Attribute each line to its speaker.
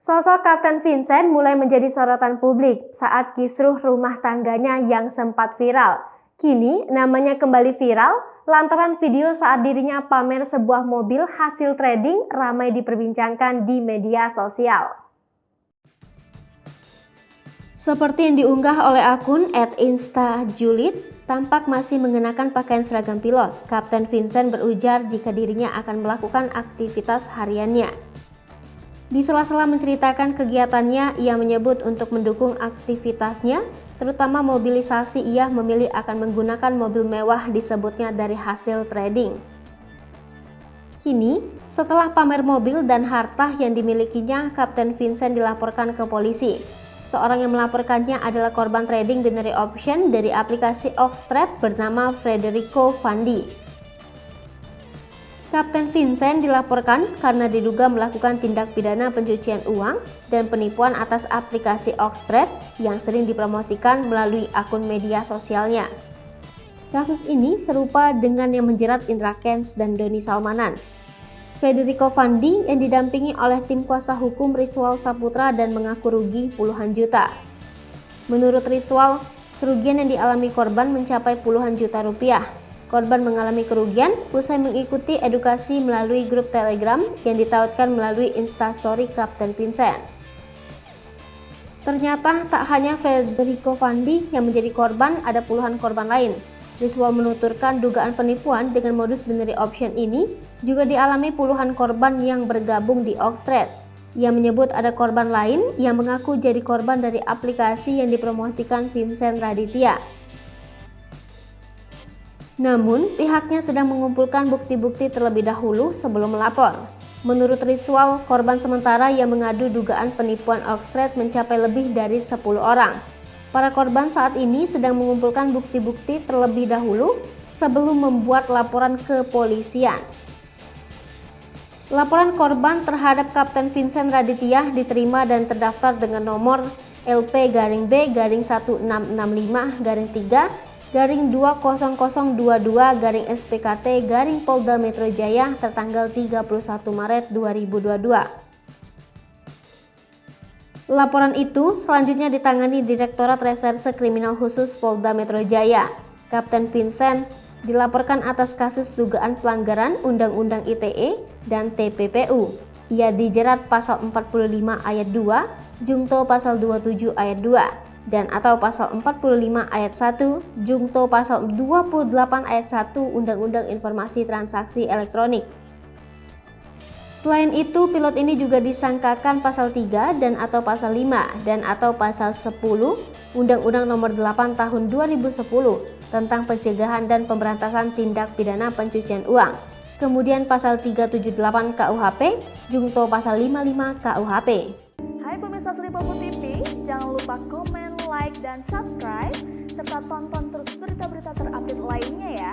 Speaker 1: Sosok Kapten Vincent mulai menjadi sorotan publik saat kisruh rumah tangganya yang sempat viral. Kini namanya kembali viral lantaran video saat dirinya pamer sebuah mobil hasil trading ramai diperbincangkan di media sosial. Seperti yang diunggah oleh akun @instajulit, tampak masih mengenakan pakaian seragam pilot. Kapten Vincent berujar jika dirinya akan melakukan aktivitas hariannya. Di sela-sela menceritakan kegiatannya, ia menyebut untuk mendukung aktivitasnya, terutama mobilisasi, ia memilih akan menggunakan mobil mewah disebutnya dari hasil trading. Kini, setelah pamer mobil dan harta yang dimilikinya, Kapten Vincent dilaporkan ke polisi. Seorang yang melaporkannya adalah korban trading binary option dari aplikasi Oxtrade bernama Federico Fandi. Kapten Vincent dilaporkan karena diduga melakukan tindak pidana pencucian uang dan penipuan atas aplikasi Oxtrade yang sering dipromosikan melalui akun media sosialnya. Kasus ini serupa dengan yang menjerat Indra Kents dan Doni Salmanan. Federico Fandi yang didampingi oleh tim kuasa hukum Rizwal Saputra dan mengaku rugi puluhan juta. Menurut Rizwal, kerugian yang dialami korban mencapai puluhan juta rupiah. Korban mengalami kerugian usai mengikuti edukasi melalui grup Telegram yang ditautkan melalui Instastory Kapten Vincent. Ternyata tak hanya Federico Fandi yang menjadi korban, ada puluhan korban lain. Rizwal menuturkan dugaan penipuan dengan modus binary option ini juga dialami puluhan korban yang bergabung di Oxtrade. Ia menyebut ada korban lain yang mengaku jadi korban dari aplikasi yang dipromosikan Vincent Raditya. Namun, pihaknya sedang mengumpulkan bukti-bukti terlebih dahulu sebelum melapor. Menurut Rizwal, korban sementara yang mengadu dugaan penipuan Oxtrade mencapai lebih dari 10 orang. Para korban saat ini sedang mengumpulkan bukti-bukti terlebih dahulu sebelum membuat laporan ke polisian. Laporan korban terhadap Kapten Vincent Raditya diterima dan terdaftar dengan nomor LP-B-165-3-200022-SPKT-Polda Metro Jaya tertanggal 31 Maret 2022. Laporan itu selanjutnya ditangani Direktorat Reserse Kriminal Khusus Polda Metro Jaya. Kapten Vincent dilaporkan atas kasus dugaan pelanggaran Undang-Undang ITE dan TPPU. Ia dijerat pasal 45 ayat 2, Jungto pasal 27 ayat 2, dan atau pasal 45 ayat 1, Jungto pasal 28 ayat 1 Undang-Undang Informasi Transaksi Elektronik. Selain itu, pilot ini juga disangkakan pasal 3 dan atau pasal 5 dan atau pasal 10 Undang-Undang Nomor 8 Tahun 2010 tentang pencegahan dan pemberantasan tindak pidana pencucian uang. Kemudian pasal 378 KUHP, Jungto pasal 55 KUHP.
Speaker 2: Hai pemirsa Selipopo TV, jangan lupa komen, like, dan subscribe serta tonton terus berita-berita terupdate lainnya ya.